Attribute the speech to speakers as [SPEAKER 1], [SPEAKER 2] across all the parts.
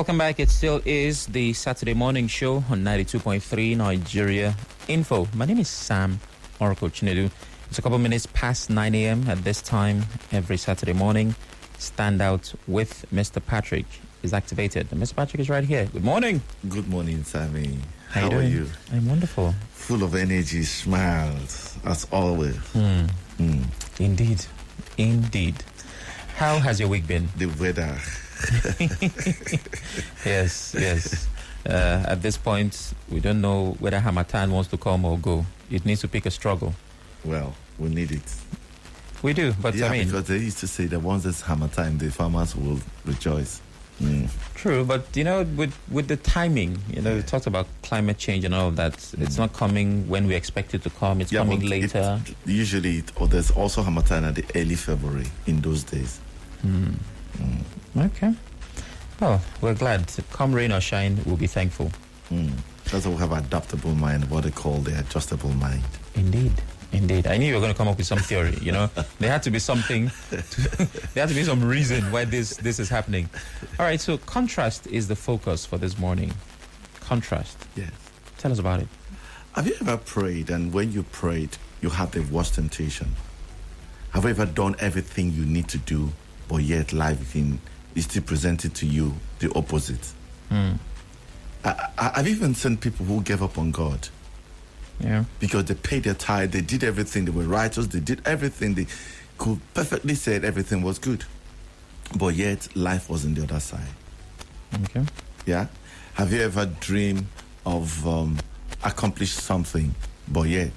[SPEAKER 1] Welcome back. It still is the Saturday morning show on 92.3 Nigeria Info. My name is Sam Oracle Chinedu. It's a couple minutes past 9 a.m. at this time every Saturday morning. Stand out with Mr. Patrick is activated. And Mr. Patrick is right here. Good morning.
[SPEAKER 2] Good morning, Sammy.
[SPEAKER 1] How
[SPEAKER 2] are you?
[SPEAKER 1] I'm wonderful.
[SPEAKER 2] Full of energy, smiles, as always.
[SPEAKER 1] Indeed. How has your week been?
[SPEAKER 2] The weather.
[SPEAKER 1] Yes. At this point, we don't know whether Hamatan wants to come or go. It needs to pick a struggle.
[SPEAKER 2] Well, we need it.
[SPEAKER 1] We do, but
[SPEAKER 2] yeah,
[SPEAKER 1] I mean...
[SPEAKER 2] because they used to say that once it's hammer time, the farmers will rejoice.
[SPEAKER 1] True, but, with the timing, we talked about climate change and all of that. It's not coming when we expect it to come. It's coming later.
[SPEAKER 2] There's also hammer time at the early February in those days.
[SPEAKER 1] Okay. Oh, we're glad. Come rain or shine, we'll be thankful.
[SPEAKER 2] That's why we have adaptable mind, what they call the adjustable mind.
[SPEAKER 1] Indeed. I knew you were going to come up with some theory, There had to be something, there had to be some reason why this is happening. All right, so contrast is the focus for this morning. Contrast.
[SPEAKER 2] Yes.
[SPEAKER 1] Tell us about it.
[SPEAKER 2] Have you ever prayed, and when you prayed, you had the worst temptation? Have you ever done everything you need to do, but yet life is still presented to you the opposite? I've even seen people who gave up on God.
[SPEAKER 1] Yeah.
[SPEAKER 2] Because they paid their tithe, they did everything, they were righteous, they did everything, they could perfectly say everything was good. But yet, life was on the other side.
[SPEAKER 1] Okay.
[SPEAKER 2] Yeah? Have you ever dreamed of accomplish something, but yet?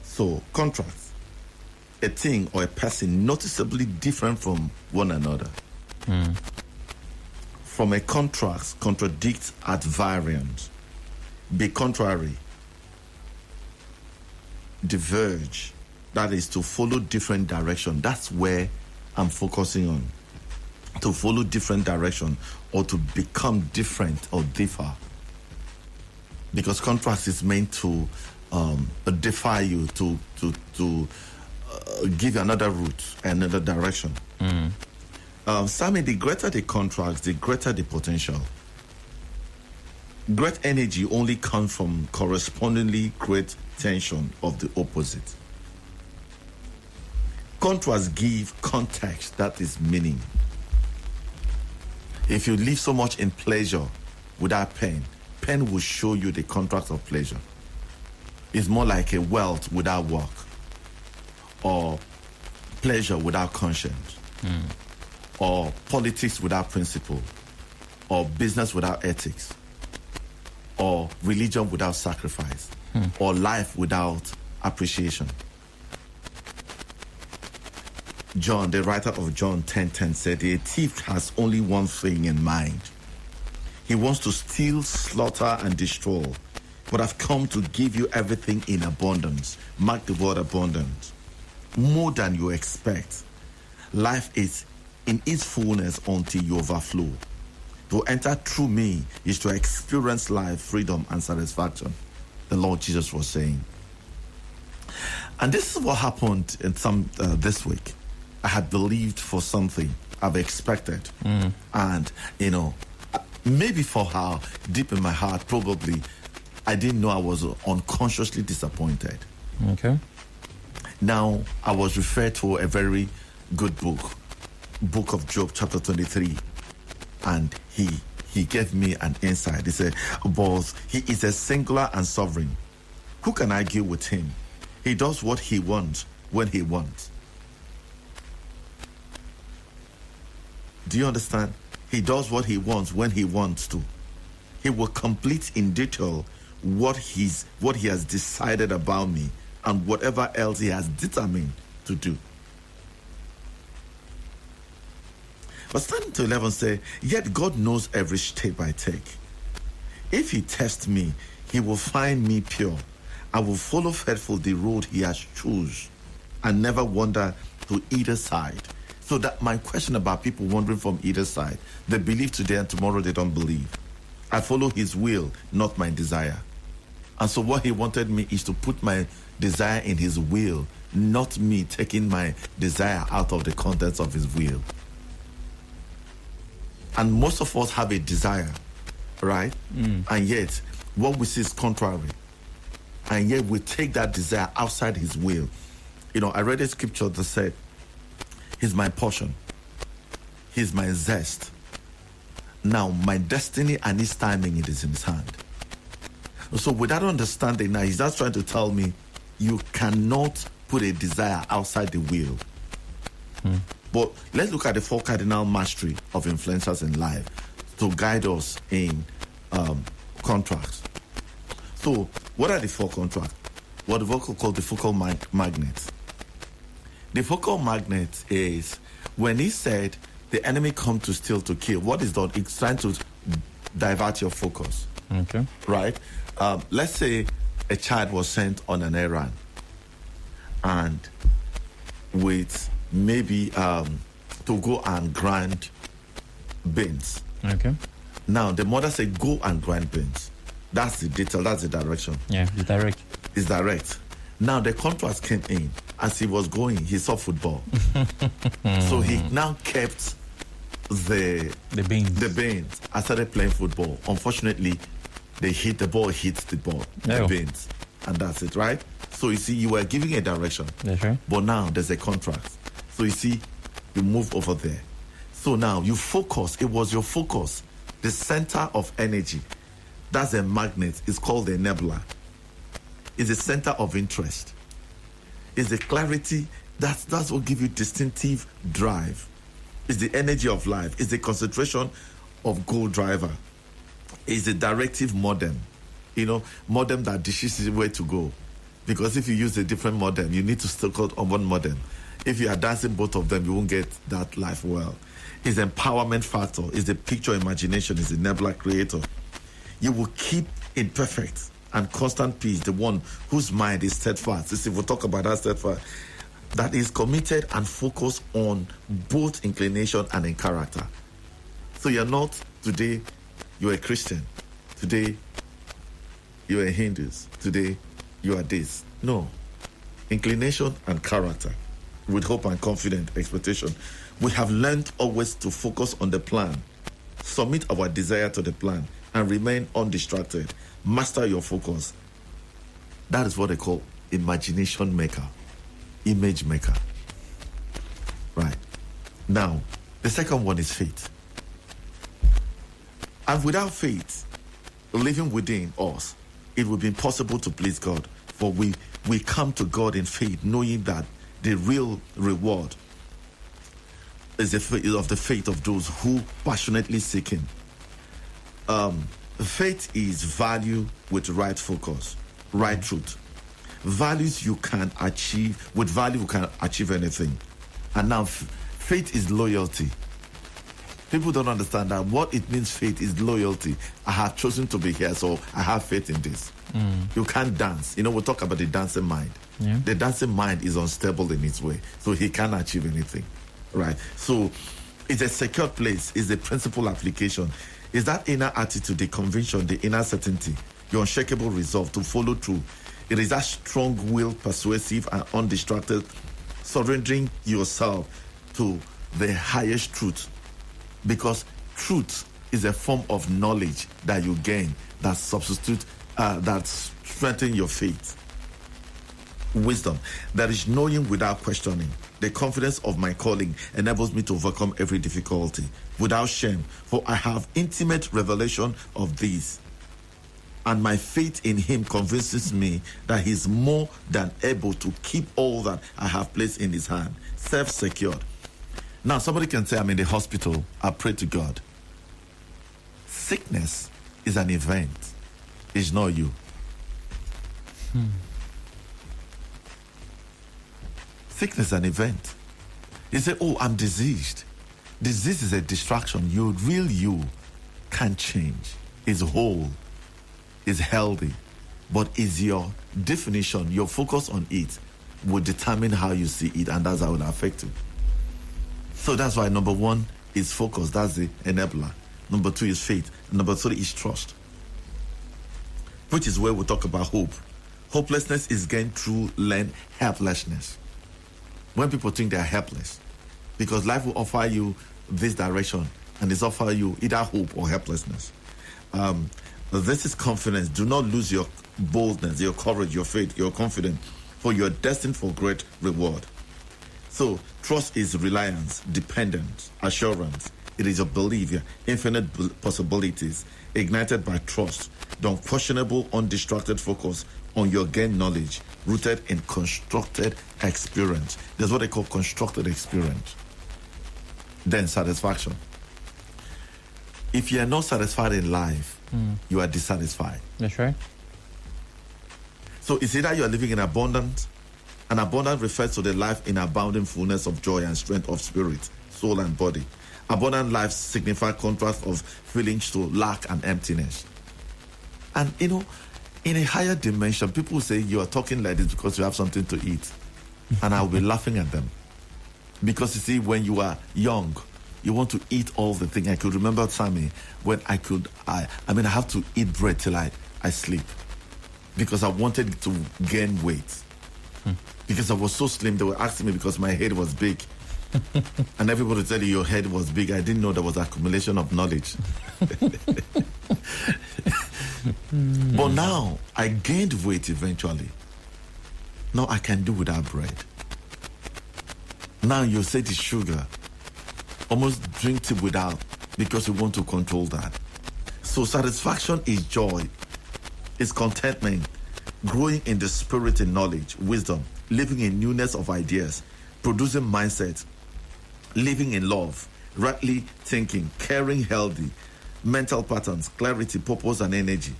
[SPEAKER 2] So, contrast. A thing or a person noticeably different from one another. From a contrast, contradicts at variance. Be contrary. Diverge, that is to follow different direction. That's where I'm focusing on. To follow different direction or to become different or differ. Because contrast is meant to defy you, to give you another route, another direction. Sammy, the greater the contrast, the greater the potential. Great energy only comes from correspondingly great tension of the opposite. Contrast give context, that is meaning. If you live so much in pleasure without pain, pain will show you the contrast of pleasure. It's more like a wealth without work, or pleasure without conscience, or politics without principle, or business without ethics, or religion without sacrifice, or life without appreciation. John, the writer of John 10:10 said, a thief has only one thing in mind. He wants to steal, slaughter, and destroy. But I've come to give you everything in abundance. Mark the word abundance. More than you expect. Life is in its fullness until you overflow. To enter through me is to experience life, freedom, and satisfaction. The Lord Jesus was saying. And this is what happened in this week. I had believed for something I've expected. And, maybe for how deep in my heart, probably, I didn't know I was unconsciously disappointed.
[SPEAKER 1] Okay.
[SPEAKER 2] Now, I was referred to a very good book of Job, chapter 23. And he gave me an insight. He said, but he is a singular and sovereign. Who can argue with him? He does what he wants when he wants. Do you understand? He does what he wants when he wants to. He will complete in detail what he has decided about me and whatever else he has determined to do. But starting to 11 say, yet God knows every step I take. If he tests me, he will find me pure. I will follow faithful the road he has chosen and never wander to either side. So that my question about people wandering from either side, they believe today and tomorrow they don't believe. I follow his will, not my desire. And so what he wanted me is to put my desire in his will, not me taking my desire out of the contents of his will. And most of us have a desire, right? And yet, what we see is contrary. And yet, we take that desire outside his will. You know, I read a scripture that said, he's my portion. He's my zest. Now, my destiny and his timing, it is in his hand. So with that understanding, now he's just trying to tell me, you cannot put a desire outside the will. But let's look at the 4 cardinal mastery of influencers in life to guide us in contracts. So what are the 4 contracts? What the vocal called the focal magnet. The focal magnet is when he said the enemy come to steal, to kill. What is done? It's trying to divert your focus.
[SPEAKER 1] Okay.
[SPEAKER 2] Right? Let's say a child was sent on an errand, and with maybe to go and grind beans.
[SPEAKER 1] Okay.
[SPEAKER 2] Now the mother said, "Go and grind beans." That's the detail. That's the direction.
[SPEAKER 1] Yeah, it's direct.
[SPEAKER 2] It's direct. Now the contrast came in. As he was going, he saw football. So he now kept the beans. I started playing football. Unfortunately, the ball hits the beans. And that's it, right? So you see, you were giving a direction.
[SPEAKER 1] That's right.
[SPEAKER 2] But now there's a contrast. So you see, you move over there. So now you focus. It was your focus. The center of energy. That's a magnet. It's called a nebula. It's the center of interest. It's the clarity. That's what gives you distinctive drive. It's the energy of life. It's the concentration of goal driver. It's the directive modem. You know, modem that dishes where to go. Because if you use a different modem, you need to still code on one modem. If you are dancing both of them, you won't get that life well. It's the empowerment factor. It's the picture imagination. It's the nebula creator. You will keep in perfect and constant peace the one whose mind is steadfast. You see, we'll talk about that steadfast. That is committed and focused on both inclination and in character. So you're not, today, you're a Christian. Today, you're a Hindus. Today, you are this. No. Inclination and character. With hope and confident expectation. We have learned always to focus on the plan. Submit our desire to the plan and remain undistracted. Master your focus. That is what they call imagination maker. Image maker. Right. Now, the second one is faith. And without faith, living within us, it would be impossible to please God. For we come to God in faith, knowing that the real reward is of the faith of those who passionately seek Him. Faith is value with right focus, right truth. Values you can achieve. With value, you can achieve anything. And now, faith is loyalty. People don't understand that what it means, faith is loyalty. I have chosen to be here, so I have faith in this. You can't dance. You know, we'll talk about the dancing mind.
[SPEAKER 1] Yeah.
[SPEAKER 2] The dancing mind is unstable in its way, so he can't achieve anything. Right? So, it's a secure place. It's a principal application. It's that inner attitude, the conviction, the inner certainty, your unshakable resolve to follow through. It is that strong will, persuasive and undistracted, surrendering yourself to the highest truth. Because truth is a form of knowledge that you gain that that strengthens your faith. Wisdom, that is knowing without questioning. The confidence of my calling enables me to overcome every difficulty without shame, for I have intimate revelation of these. And my faith in Him convinces me that He is more than able to keep all that I have placed in His hand, self-secured. Now, somebody can say, I'm in the hospital, I pray to God. Sickness is an event. It's not you. Sickness is an event. You say, oh, I'm diseased. Disease is a distraction. Your real you can't change. Is whole, is healthy. But is your definition, your focus on it will determine how you see it, and that's how it will affect you. So that's why number one is focus. That's the enabler. Number two is faith. Number three is trust, which is where we talk about hope. Hopelessness is gained through learned helplessness. When people think they are helpless, because life will offer you this direction, and it's offer you either hope or helplessness. This is confidence. Do not lose your boldness, your courage, your faith, your confidence, for you're destined for great reward. So trust is reliance, dependence, assurance. It is a belief, infinite possibilities, ignited by trust, the unquestionable, undistracted focus on your gained knowledge, rooted in constructed experience. That's what they call constructed experience. Then satisfaction. If you are not satisfied in life, you are dissatisfied.
[SPEAKER 1] That's right.
[SPEAKER 2] So it's either you are living in abundance, and abundance refers to the life in abounding fullness of joy and strength of spirit, soul, and body. Abundant life signifies contrast of feelings to lack and emptiness. And in a higher dimension, people say you are talking like this because you have something to eat. And I'll be laughing at them. Because you see, when you are young, you want to eat all the things. I could remember Sammy when I have to eat bread till I sleep. Because I wanted to gain weight. Because I was so slim, they were asking me because my head was big. And everybody said your head was big. I didn't know there was accumulation of knowledge. But now I gained weight eventually. Now I can do without bread. Now you say the sugar, almost drink it without, because you want to control that. So satisfaction is joy, is contentment, growing in the spirit and knowledge, wisdom, living in newness of ideas, producing mindset, living in love, rightly thinking, caring, healthy, mental patterns, clarity, purpose, and energy.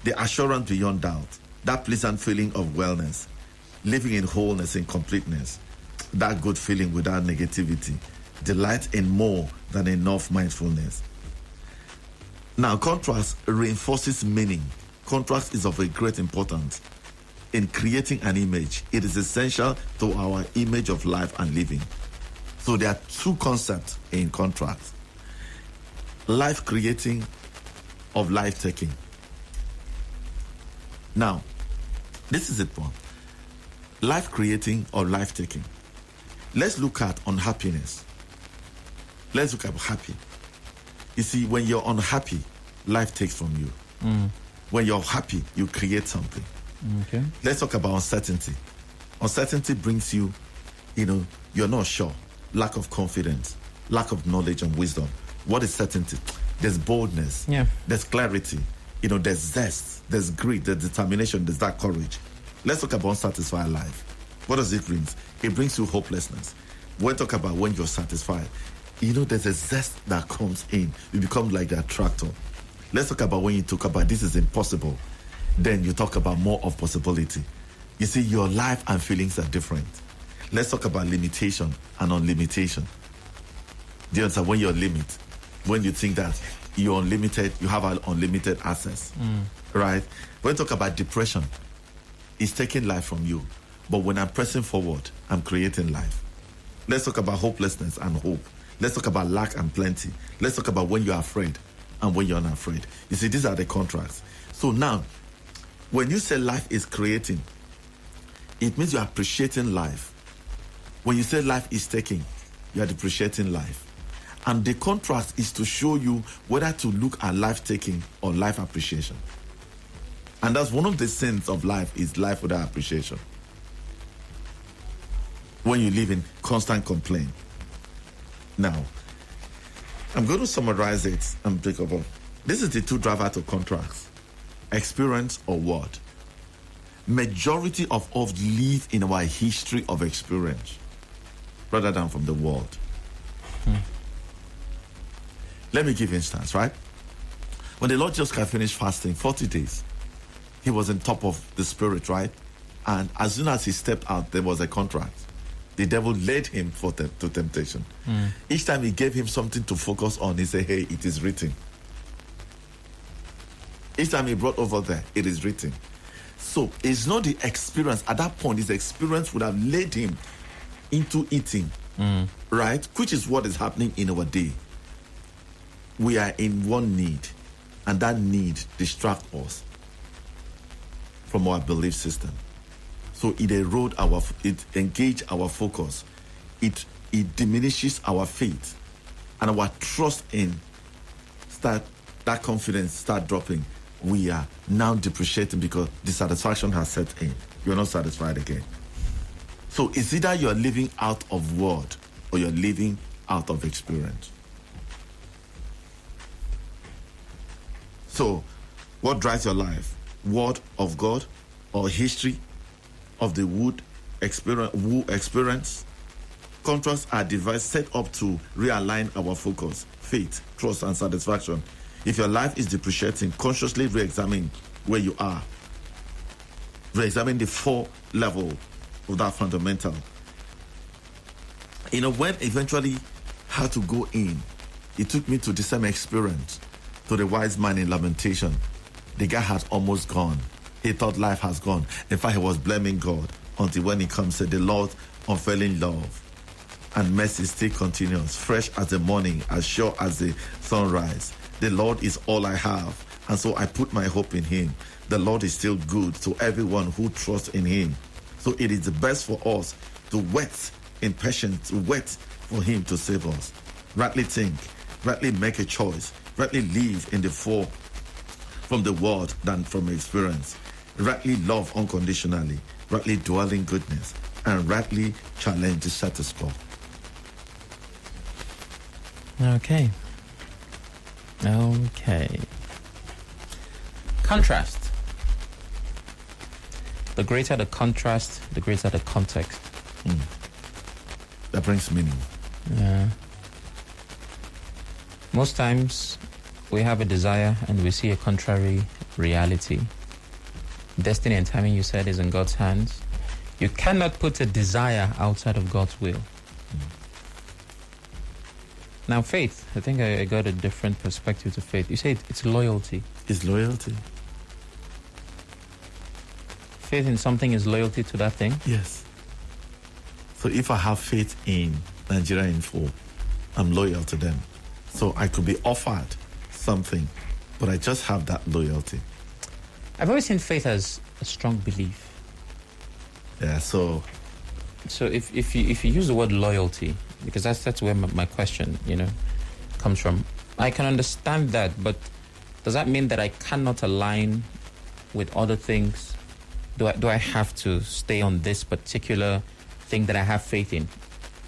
[SPEAKER 2] The assurance beyond doubt, that pleasant feeling of wellness, living in wholeness and completeness, that good feeling without negativity, delight in more than enough mindfulness. Now, contrast reinforces meaning. Contrast is of a great importance in creating an image. It is essential to our image of life and living. So there are two concepts in contrast. Life creating of life taking. Now, this is it one. Life creating or life taking. Let's look at unhappiness. Let's look at happy. You see, when you're unhappy, life takes from you. When you're happy, you create something.
[SPEAKER 1] Okay.
[SPEAKER 2] Let's talk about uncertainty. Uncertainty brings you, you're not sure. Lack of confidence, lack of knowledge and wisdom. What is certainty? There's boldness.
[SPEAKER 1] Yeah.
[SPEAKER 2] There's clarity. There's zest. There's greed. There's determination. There's that courage. Let's talk about unsatisfied life. What does it bring? It brings you hopelessness. When talk about when you're satisfied, there's a zest that comes in. You become like the attractor. Let's talk about when you talk about this is impossible. Then you talk about more of possibility. You see, your life and feelings are different. Let's talk about limitation and unlimitation. Do you understand? When you're limit, when you think that you're unlimited, you have an unlimited access, right? When we talk about depression, it's taking life from you. But when I'm pressing forward, I'm creating life. Let's talk about hopelessness and hope. Let's talk about lack and plenty. Let's talk about when you're afraid and when you're not afraid. You see, these are the contrasts. So now, when you say life is creating, it means you're appreciating life. When you say life is taking, you are depreciating life. And the contrast is to show you whether to look at life taking or life appreciation. And that's one of the sins of life, is life without appreciation. When you live in constant complaint. Now, I'm going to summarize it and break up. This is the two drivers to contrast. Experience or what? Majority of us live in our history of experience rather than from the world. Let me give instance, right? When the Lord Jesus Christ finished fasting 40 days, he was on top of the spirit, right? And as soon as he stepped out, there was a contract. The devil led him to temptation. Each time he gave him something to focus on, he said, hey, it is written. Each time he brought over there, it is written. So it's not the experience. At that point, his experience would have led him into eating, right? Which is what is happening in our day. We are in one need, and that need distracts us from our belief system. So it engage our focus. It diminishes our faith, and our trust in that confidence start dropping, we are now depreciating because dissatisfaction has set in. You're not satisfied again. So it's either you're living out of word or you're living out of experience. So what drives your life? Word of God or history of the woo experience? Contrasts are devised set up to realign our focus, faith, trust, and satisfaction. If your life is depreciating, consciously re-examine where you are. Re-examine the 4 level of that fundamental. When eventually had to go in, it took me to the same experience, to the wise man in Lamentation. The guy had almost gone. He thought life has gone. In fact, he was blaming God until when he comes, said, the Lord unfailing love and mercy still continues, fresh as the morning, as sure as the sunrise. The Lord is all I have, and so I put my hope in him. The Lord is still good to everyone who trusts in him. So it is the best for us to wait in patience, to wait for him to save us. Rightly think, rightly make a choice, rightly live in the fall from the word than from experience. Rightly love unconditionally, rightly dwell in goodness, and rightly challenge the status quo.
[SPEAKER 1] Okay. Contrast. The greater the contrast, the greater the context.
[SPEAKER 2] That brings meaning.
[SPEAKER 1] Yeah. Most times we have a desire and we see a contrary reality. Destiny and timing, you said, is in God's hands. You cannot put a desire outside of God's will. Now, faith, I think I got a different perspective to faith. You say it's loyalty.
[SPEAKER 2] It's loyalty.
[SPEAKER 1] Faith in something is loyalty to that thing?
[SPEAKER 2] Yes. So if I have faith in Nigeria Info, I'm loyal to them. So I could be offered something, but I just have that loyalty.
[SPEAKER 1] I've always seen faith as a strong belief.
[SPEAKER 2] Yeah, so
[SPEAKER 1] if you use the word loyalty, because that's where my question, comes from. I can understand that, but does that mean that I cannot align with other things? Do I have to stay on this particular thing that I have faith in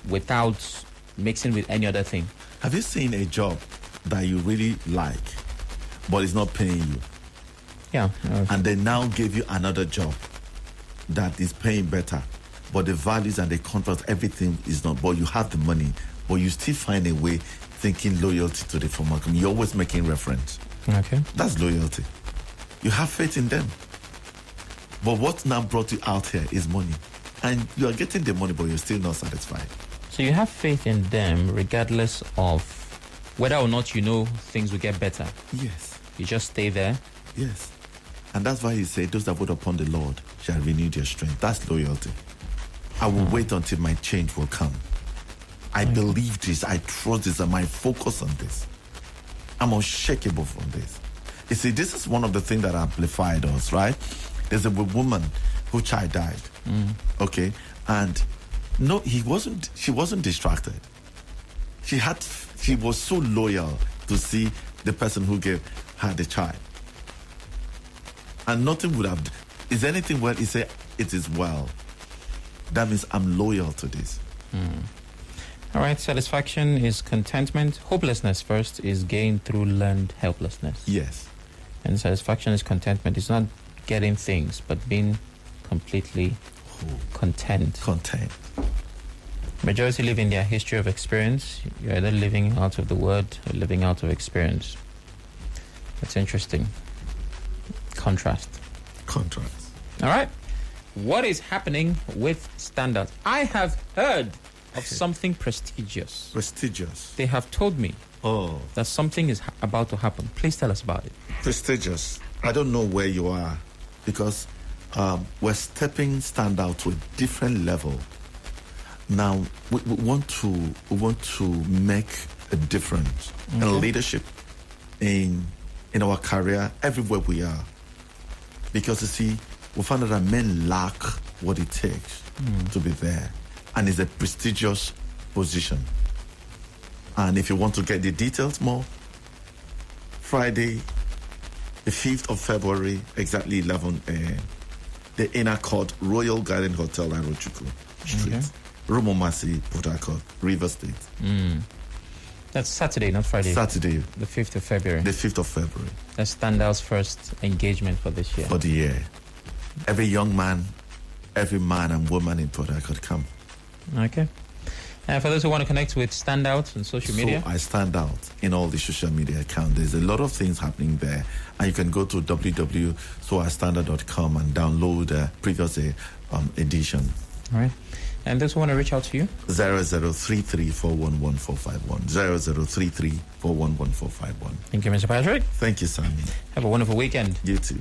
[SPEAKER 1] without mixing with any other thing?
[SPEAKER 2] Have you seen a job that you really like, but it's not paying you?
[SPEAKER 1] Yeah.
[SPEAKER 2] And they now give you another job that is paying better, but the values and the contract, everything is not, but you have the money, but you still find a way thinking loyalty to the former company. You're always making reference.
[SPEAKER 1] Okay.
[SPEAKER 2] That's loyalty. You have faith in them. But what now brought you out here is money. And you are getting the money, but you're still not satisfied.
[SPEAKER 1] So you have faith in them regardless of whether or not things will get better.
[SPEAKER 2] Yes.
[SPEAKER 1] You just stay there.
[SPEAKER 2] Yes. And that's why he said, those that wait upon the Lord shall renew their strength. That's loyalty. I will wait until my change will come. I believe this. I trust this. And my focus on this. I'm unshakable from this. You see, this is one of the things that amplified us, right? There's a woman whose child died. Okay? And no, she wasn't distracted. She was so loyal to see the person who gave her the child. And nothing would have... Is anything well? He said, it is well. That means I'm loyal to this.
[SPEAKER 1] All right, satisfaction is contentment. Hopelessness first is gained through learned helplessness.
[SPEAKER 2] Yes.
[SPEAKER 1] And satisfaction is contentment. It's not getting things, but being completely content.
[SPEAKER 2] Content.
[SPEAKER 1] Majority live in their history of experience. You're either living out of the word or living out of experience. That's interesting. Contrast. All right. What is happening with standards? I have heard of something prestigious.
[SPEAKER 2] Prestigious.
[SPEAKER 1] They have told me that something is about to happen. Please tell us about it.
[SPEAKER 2] Prestigious. I don't know where you are because we're stepping standard to a different level. Now we want to make a difference in leadership, in our career, everywhere we are. Because you see, we found out that men lack what it takes to be there. And it's a prestigious position. And if you want to get the details more, Friday, the 5th of February, exactly 11 a.m., the Inner Court, Royal Garden Hotel, Arochukwu Street, Rumomasi, Port Harcourt, River State.
[SPEAKER 1] That's Saturday, not Friday.
[SPEAKER 2] Saturday.
[SPEAKER 1] The 5th of February.
[SPEAKER 2] The 5th of February.
[SPEAKER 1] That's Standout's first engagement for this year.
[SPEAKER 2] For the year. Every young man, every man and woman in Port Harcourt come.
[SPEAKER 1] Okay. And for those who want to connect with Standout on social media?
[SPEAKER 2] So I stand out in all the social media accounts. There's a lot of things happening there. And you can go to www.soistandard.com and download the previous edition.
[SPEAKER 1] All right. And those who want to reach out to you?
[SPEAKER 2] 0033411451. 0033411451.
[SPEAKER 1] Thank you, Mr. Patrick.
[SPEAKER 2] Thank you, Sammy.
[SPEAKER 1] Have a wonderful weekend.
[SPEAKER 2] You too.